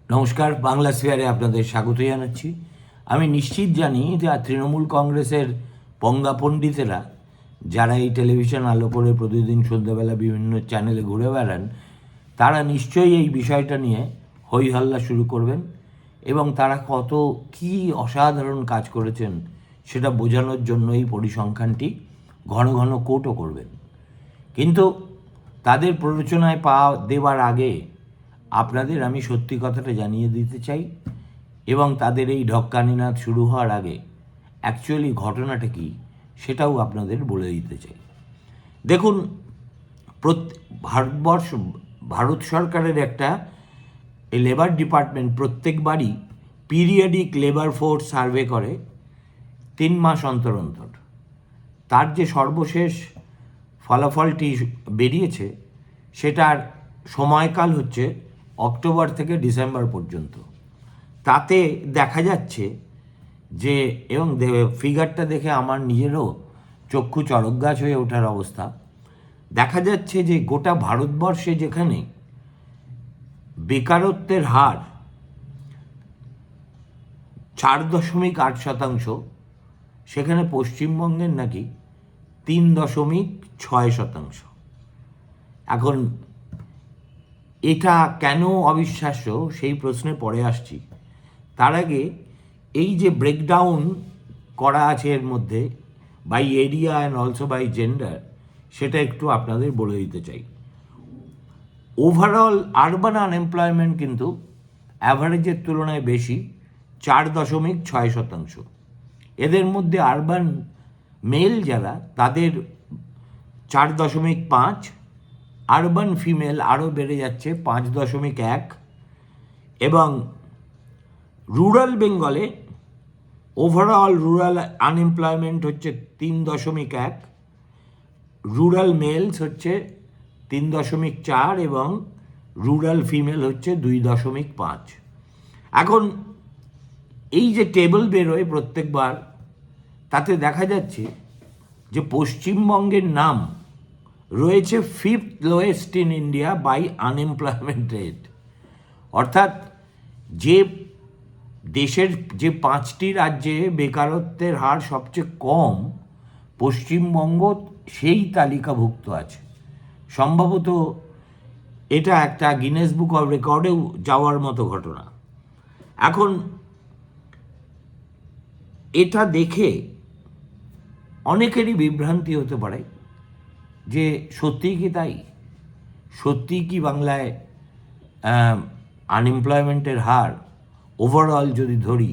নমস্কার, বাংলা স্ফিয়ারে আপনাদের স্বাগত জানাচ্ছি। আমি নিশ্চিত জানি যে তৃণমূল কংগ্রেসের পঙ্গা পণ্ডিতেরা যারা এই টেলিভিশন আলো করে প্রতিদিন সন্ধ্যাবেলা বিভিন্ন চ্যানেলে ঘুরে বেড়ান, তারা নিশ্চয়ই এই বিষয়টা নিয়ে হই হল্লা শুরু করবেন এবং তারা কত কী অসাধারণ কাজ করেছেন সেটা বোঝানোর জন্য এই পরিসংখ্যানটি ঘন ঘন কোটও করবেন। কিন্তু তাদের প্ররোচনায় পা দেবার আগে আপনাদের আমি সত্যি কথাটা জানিয়ে দিতে চাই এবং তাদের এই ঢক্কানিনাদ শুরু হওয়ার আগে অ্যাকচুয়ালি ঘটনাটা কী সেটাও আপনাদের বলে দিতে চাই। দেখুন, ভারত সরকারের একটা লেবার ডিপার্টমেন্ট প্রত্যেকবারই পিরিয়ডিক লেবার ফোর্স সার্ভে করে 3 মাস অন্তর অন্তর। তার যে সর্বশেষ ফলাফলটি বেরিয়েছে সেটার সময়কাল হচ্ছে অক্টোবর থেকে ডিসেম্বর পর্যন্ত। তাতে দেখা যাচ্ছে যে, এবং ফিগারটা দেখে আমার নিজেরও চক্ষু চড়কগাছ হয়ে ওঠার অবস্থা, দেখা যাচ্ছে যে গোটা ভারতবর্ষে যেখানে বেকারত্বের হার 4.8%, সেখানে পশ্চিমবঙ্গের নাকি 3.6%। এখন এটা কেন অবিশ্বাস্য সেই প্রশ্নে পরে আসছি। তার আগে এই যে ব্রেকডাউন করা আছে এর মধ্যে by area and also by gender, সেটা একটু আপনাদের বলে দিতে চাই। ওভারঅল আরবান আনএমপ্লয়মেন্ট কিন্তু অ্যাভারেজের তুলনায় বেশি, 4.6%। এদের মধ্যে আরবান মেল যারা, তাদের 4.5, আরবান ফিমেল আরও বেড়ে যাচ্ছে 5.1, এবং রুরাল বেঙ্গলে ওভারঅল রুরাল আনএমপ্লয়মেন্ট হচ্ছে 3.1, রুরাল মেলস হচ্ছে 3.4 এবং রুরাল ফিমেল হচ্ছে 2.5। এখন এই যে টেবিল বেরোয় প্রত্যেকবার, তাতে দেখা যাচ্ছে যে পশ্চিমবঙ্গের নাম রয়েছে 5th lowest in India by unemployment rate. অর্থাৎ যে দেশের যে 5টি রাজ্যে বেকারত্বের হার সবচেয়ে কম, পশ্চিমবঙ্গ সেই তালিকাভুক্ত আছে। সম্ভবত এটা একটা গিনেস বুক অফ রেকর্ডেও যাওয়ার মতো ঘটনা। এখন এটা দেখে অনেকেরই বিভ্রান্তি হতে পারে যে সত্যিই কি তাই? সত্যিই কি বাংলায় আনএমপ্লয়মেন্টের হার ওভারঅল যদি ধরি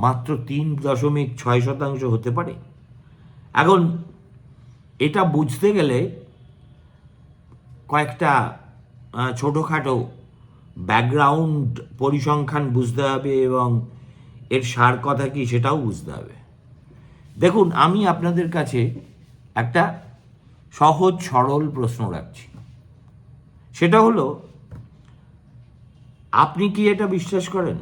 মাত্র 3.6% হতে পারে? এখন এটা বুঝতে গেলে কয়েকটা ছোটোখাটো ব্যাকগ্রাউন্ড পরিসংখ্যান বুঝতে হবে এবং এর সার কথা কি সেটাও বুঝতে হবে। দেখুন, আমি আপনাদের কাছে একটা সহজ সরল প্রশ্ন রাখছি। সেটা হলো, আপনি কি এটা বিশ্বাস করেন?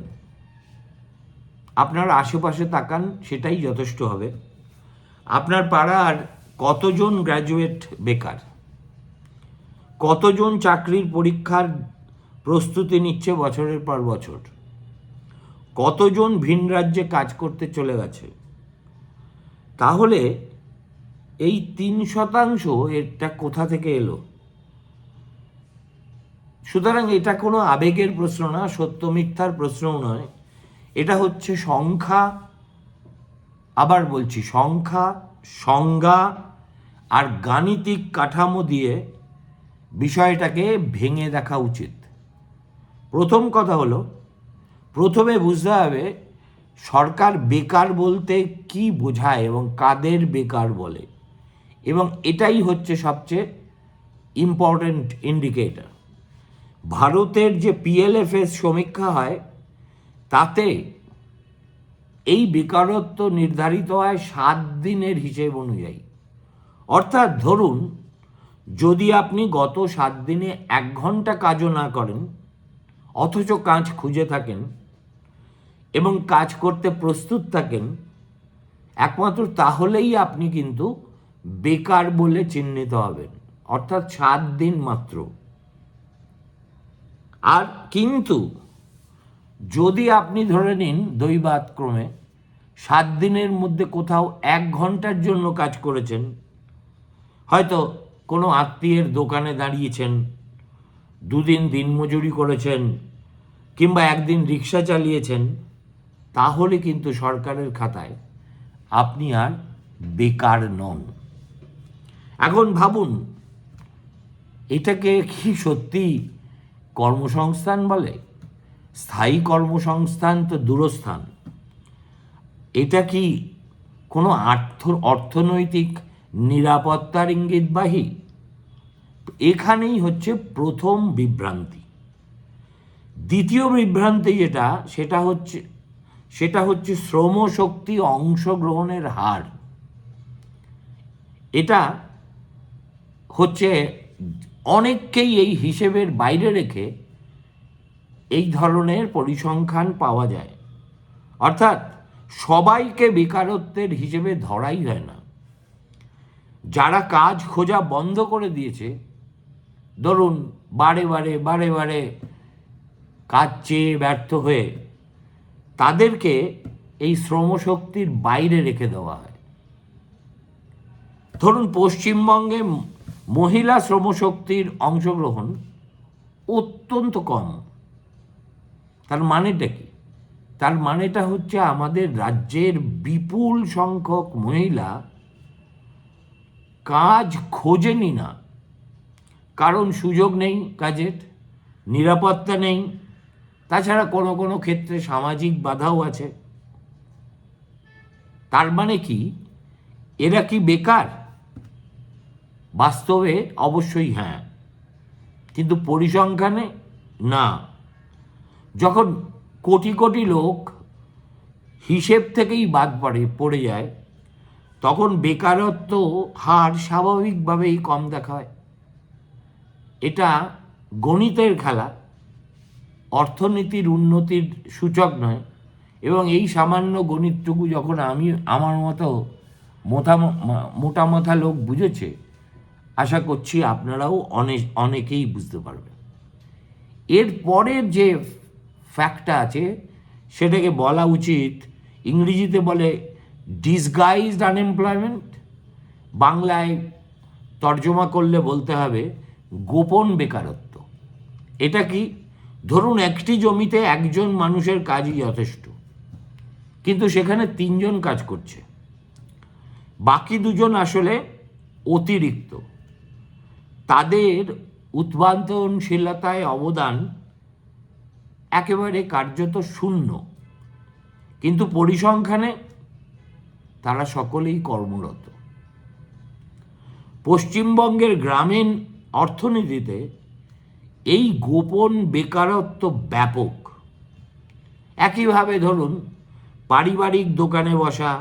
আপনার আশেপাশে তাকান, সেটাই যথেষ্ট হবে। আপনার পাড়ার কতজন গ্র্যাজুয়েট বেকার? কতজন চাকরির পরীক্ষার প্রস্তুতি নিচ্ছে বছরের পর বছর? কতজন ভিন রাজ্যে কাজ করতে চলে গেছে? তাহলে এই 3% এটা কোথা থেকে এলো? সুতরাং এটা কোনো আবেগের প্রশ্ন না, সত্য মিথ্যার প্রশ্নও নয়। এটা হচ্ছে সংখ্যা, আবার বলছি সংখ্যা, সংজ্ঞা আর গাণিতিক কাঠামো দিয়ে বিষয়টাকে ভেঙে দেখা উচিত। প্রথম কথা হলো, প্রথমে বুঝতে হবে সরকার বেকার বলতে কি বোঝায় এবং কাদের বেকার বলে, এবং এটাই হচ্ছে সবচেয়ে ইম্পর্ট্যান্ট ইন্ডিকেটর। ভারতের যে PLFS সমীক্ষা হয় তাতে এই বেকারত্ব নির্ধারিত হয় 7 দিনের হিসেব অনুযায়ী। অর্থাৎ ধরুন, যদি আপনি গত 7 দিনে 1 ঘন্টা কাজও না করেন অথচ কাজ খুঁজে থাকেন এবং কাজ করতে প্রস্তুত থাকেন, একমাত্র তাহলেই আপনি কিন্তু বেকার বলে চিহ্নিত হবেন। অর্থাৎ 7 দিন মাত্র। আর কিন্তু যদি আপনি ধরে নিন দৈবাত ক্রমে 7 দিনের মধ্যে কোথাও 1 ঘন্টার জন্য কাজ করেছেন, হয়তো কোনো আত্মীয়ের দোকানে দাঁড়িয়েছেন, 2 দিন দিনমজুরি করেছেন, কিংবা 1 দিন রিক্সা চালিয়েছেন, তাহলে কিন্তু সরকারের খাতায় আপনি আর বেকার নন। এখন ভাবুন, এটাকে কি সত্যি কর্মসংস্থান বলে? স্থায়ী কর্মসংস্থান তো দূরস্থান। এটা কি কোনো অর্থনৈতিক নিরাপত্তার ইঙ্গিতবাহী? এখানেই হচ্ছে প্রথম বিভ্রান্তি। দ্বিতীয় বিভ্রান্তি সেটা হচ্ছে শ্রমশক্তি অংশগ্রহণের হার। এটা হচ্ছে অনেককেই এই হিসেবের বাইরে রেখে এই ধরনের পরিসংখ্যান পাওয়া যায়। অর্থাৎ সবাইকে বেকারত্বের হিসেবে ধরাই হয় না। যারা কাজ খোঁজা বন্ধ করে দিয়েছে, ধরুন বারে বারে কাজ চেয়ে ব্যর্থ হয়ে, তাদেরকে এই শ্রমশক্তির বাইরে রেখে দেওয়া হয়। ধরুন পশ্চিমবঙ্গে মহিলা শ্রমশক্তির অংশগ্রহণ অত্যন্ত কম। তার মানেটা কি? তার মানেটা হচ্ছে আমাদের রাজ্যের বিপুল সংখ্যক মহিলা কাজ খোঁজেনি না, কারণ সুযোগ নেই কাজের, নিরাপত্তা নেই, তাছাড়া কোনো ক্ষেত্রে সামাজিক বাধাও আছে। তার মানে কি এরা কি বেকার? বাস্তবে অবশ্যই হ্যাঁ, কিন্তু পরিসংখ্যানে না। যখন কোটি কোটি লোক হিসেব থেকেই বাদ পড়ে যায়, তখন বেকারত্ব হার স্বাভাবিকভাবেই কম দেখা হয়। এটা গণিতের খেলা, অর্থনীতির উন্নতির সূচক নয়। এবং এই সামান্য গণিতটুকু যখন আমার মতো মোটা মাথা লোক বুঝেছে, আশা করছি আপনারাও অনেকেই বুঝতে পারবেন। এর পরের যে ফ্যাক্টটা আছে সেটাকে বলা উচিত, ইংরেজিতে বলে ডিসগাইজড আনএমপ্লয়মেন্ট, বাংলায় তর্জমা করলে বলতে হবে গোপন বেকারত্ব। এটা কি? ধরুন একটি জমিতে একজন মানুষের কাজই যথেষ্ট, কিন্তু সেখানে 3 জন কাজ করছে, বাকি 2 জন আসলে অতিরিক্ত। তাদের উৎপাদনশীলতায় অবদান একেবারে কার্যত শূন্য, কিন্তু পরিসংখ্যানে তারা সকলেই কর্মরত। পশ্চিমবঙ্গের গ্রামীণ অর্থনীতিতে এই গোপন বেকারত্ব ব্যাপক। একইভাবে ধরুন পারিবারিক দোকানে বসা,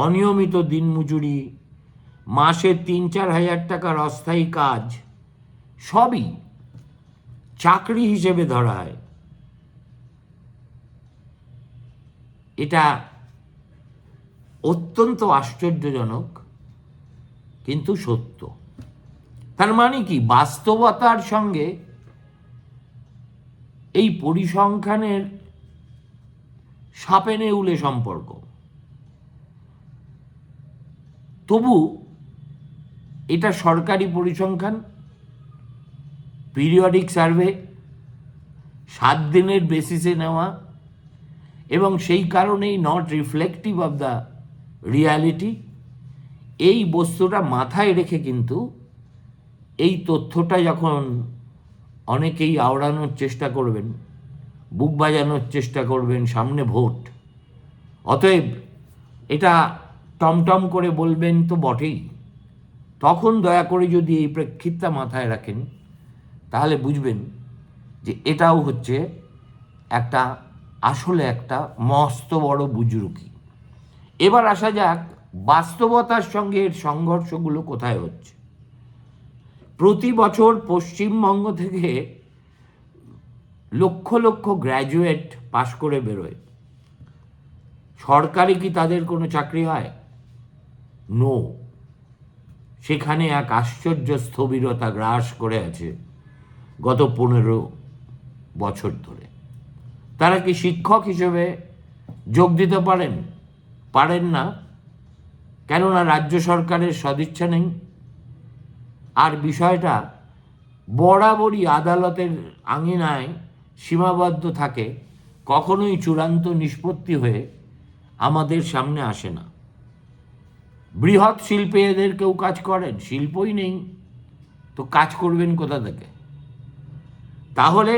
অনিয়মিত দিনমজুরি, মাসে 3-4 হাজার টাকার অস্থায়ী কাজ, সবই চাকরি হিসেবে ধরা হয়। এটা অত্যন্ত আশ্চর্যজনক, কিন্তু সত্য। তার মানে কি বাস্তবতার সঙ্গে এই পরিসংখ্যানের সাপে নেউলে সম্পর্ক। তবু এটা সরকারি পরিসংখ্যান, পিরিয়ডিক সার্ভে, 7 দিনের বেসিসে নেওয়া, এবং সেই কারণেই not reflective of the reality. এই বস্তুটা মাথায় রেখে কিন্তু এই তথ্যটা যখন অনেকেই আওড়ানোর চেষ্টা করবেন, বুক বাজানোর চেষ্টা করবেন, সামনে ভোট, অতএব এটা টমটম করে বলবেন তো বটেই, তখন দয়া করে যদি এই প্রেক্ষিতটা মাথায় রাখেন, তাহলে বুঝবেন যে এটাও হচ্ছে আসলে একটা মস্ত বড় বুজরুকি। এবার আসা যাক বাস্তবতার সঙ্গে এর সংঘর্ষগুলো কোথায় হচ্ছে। প্রতি বছর পশ্চিমবঙ্গ থেকে লক্ষ লক্ষ গ্র্যাজুয়েট পাশ করে বেরোয়। সরকারি কি তাদের কোনো চাকরি হয়? নো। সেখানে এক আশ্চর্য স্থবিরতা গ্রাস করে আছে গত 15 বছর ধরে। তারা কি শিক্ষক হিসেবে যোগ দিতে পারেন না, কেননা রাজ্য সরকারের সদিচ্ছা নেই। আর বিষয়টা বরাবরই আদালতের আঙিনায় সীমাবদ্ধ থাকে, কখনোই চূড়ান্ত নিষ্পত্তি হয়ে আমাদের সামনে আসে না। বৃহৎ শিল্পে এদের কেউ কাজ করেন? শিল্পই নেই, তো কাজ করবেন কোথা থেকে? তাহলে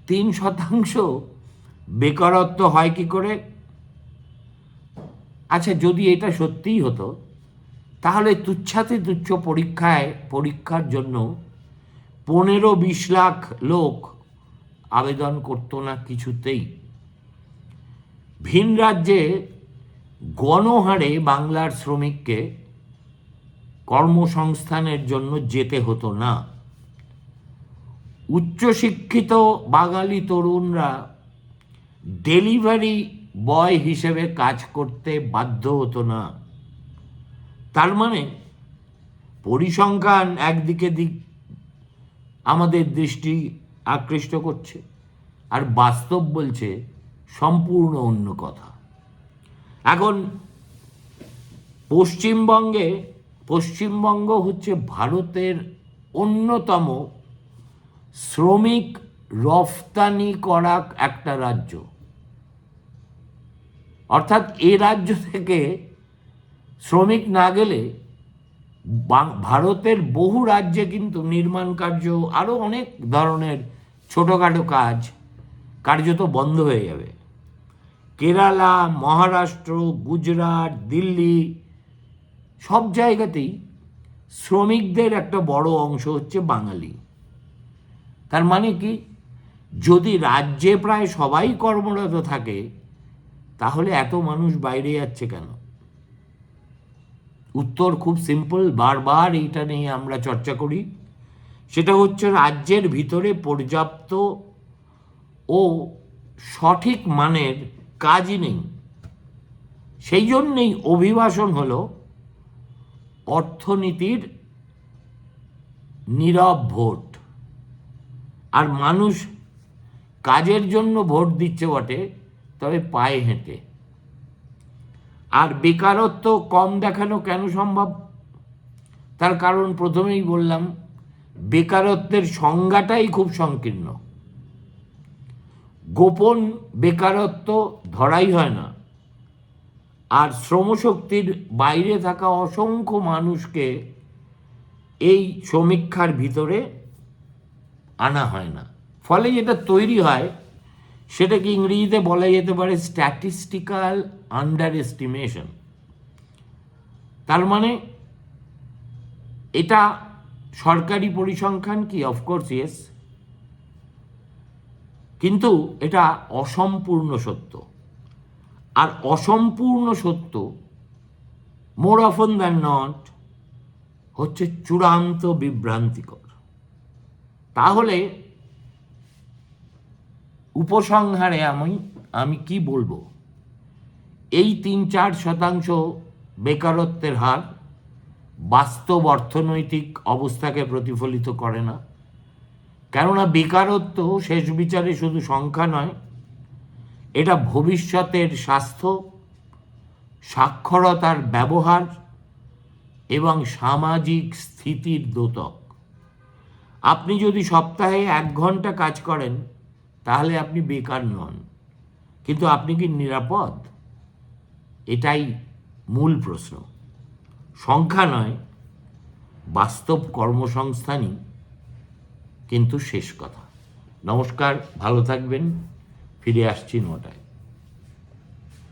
3% বেকারত্ব হয় কি করে? আচ্ছা, যদি এটা সত্যিই হতো, তাহলে তুচ্ছাতি তুচ্ছ পরীক্ষার জন্য 15-20 লাখ লোক আবেদন করতো না কিছুতেই। ভিন রাজ্যে গণহারে বাংলার শ্রমিককে কর্মসংস্থানের জন্য যেতে হতো না। উচ্চশিক্ষিত বাঙালি তরুণরা ডেলিভারি বয় হিসেবে কাজ করতে বাধ্য হতো না। তার মানে পরিসংখ্যান একদিকে আমাদের দৃষ্টি আকৃষ্ট করছে, আর বাস্তব বলছে সম্পূর্ণ অন্য কথা। এখন পশ্চিমবঙ্গ হচ্ছে ভারতের অন্যতম শ্রমিক রফতানি করা একটা রাজ্য। অর্থাৎ এ রাজ্য থেকে শ্রমিক না গেলে ভারতের বহু রাজ্যে কিন্তু নির্মাণ কার্য, আরও অনেক ধরনের ছোটোখাটো কার্যত বন্ধ হয়ে যাবে। কেরালা, মহারাষ্ট্র, গুজরাট, দিল্লি, সব জায়গাতেই শ্রমিকদের একটা বড় অংশ হচ্ছে বাঙালি। তার মানে কি, যদি রাজ্যে প্রায় সবাই কর্মরত থাকে, তাহলে এত মানুষ বাইরে যাচ্ছে কেন? উত্তর খুব সিম্পল, বারবার এইটা নিয়ে আমরা চর্চা করি। সেটা হচ্ছে রাজ্যের ভিতরে পর্যাপ্ত ও সঠিক মানের কাজই নেই। সেই জন্যেই অভিবাসন হলো অর্থনীতির নীরব ভোট। আর মানুষ কাজের জন্য ভোট দিচ্ছে বটে, তবে পায়ে হেঁটে। আর বেকারত্ব কম দেখানো কেন সম্ভব? তার কারণ প্রথমেই বললাম, বেকারত্বের সংজ্ঞাটাই খুব সংকীর্ণ। গোপন বেকারত্ব ধরাই হয় না, আর শ্রমশক্তির বাইরে থাকা অসংখ্য মানুষকে এই সমীক্ষার ভিতরে আনা হয় না। ফলে যেটা তৈরি হয় সেটাকে ইংরেজিতে বলা যেতে পারে স্ট্যাটিস্টিক্যাল আন্ডার এস্টিমেশন। তার মানে এটা সরকারি পরিসংখ্যান কি? অফকোর্স ইয়েস, কিন্তু এটা অসম্পূর্ণ সত্য। আর অসম্পূর্ণ সত্য মোর অফন দ্যান নট হচ্ছে চূড়ান্ত বিভ্রান্তিকর। তাহলে উপসংহারে আমি কি বলবো? এই 3-4% বেকারত্বের হার বাস্তব অর্থনৈতিক অবস্থাকে প্রতিফলিত করে না। কেননা বেকারত্ব শেষ বিচারে শুধু সংখ্যা নয়, এটা ভবিষ্যতের স্বাস্থ্য, সাক্ষরতার ব্যবহার এবং সামাজিক স্থিতির দ্যোতক। আপনি যদি সপ্তাহে 1 ঘন্টা কাজ করেন, তাহলে আপনি বেকার নন, কিন্তু আপনি কি নিরাপদ? এটাই মূল প্রশ্ন। সংখ্যা নয়, বাস্তব কর্মসংস্থানই কিন্তু শেষ কথা। নমস্কার, ভালো থাকবেন। ফিরে আসছি 9টায়।